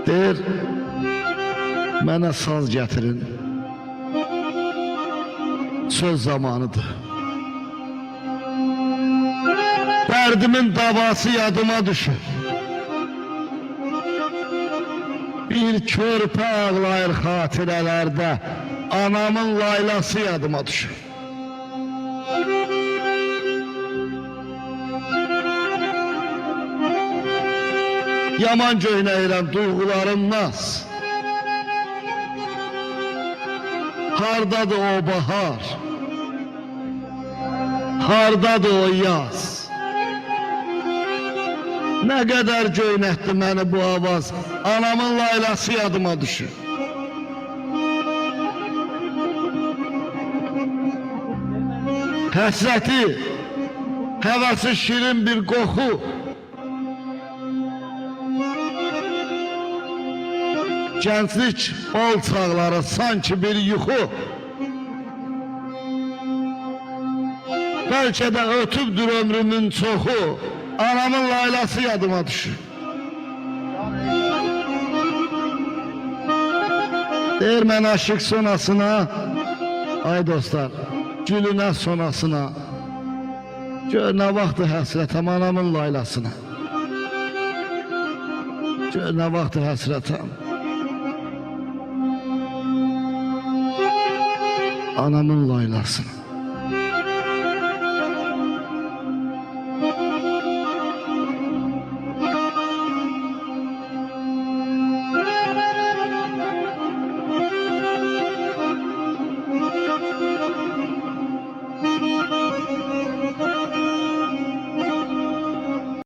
Deyir, mənə saz gətirin, söz zamanıdır. Dərdimin davası yadıma düşür. Bir körpə ağlayır xatirələrdə, anamın laylası yadıma düşür. Yaman göynəyirəm duyğularımdan. Hardadır o bahar, hardadır o yaz. Nə qədər göynətdi məni bu avaz, anamın laylası yadıma düşür. Həsrəti, həvəsi şirin bir qoxu, gənclik bal çağları sanki bir yuxu. Bəlkə də ötübdür ömrümün çoxu, anamın laylası yadıma düşür. Deyir mən aşık sonasına, ay dostlar, gülünə sonasına, gör nə vaxtı həsrətəm anamın laylasına. Gör nə vaxtı həsrətəm anamın laylasına.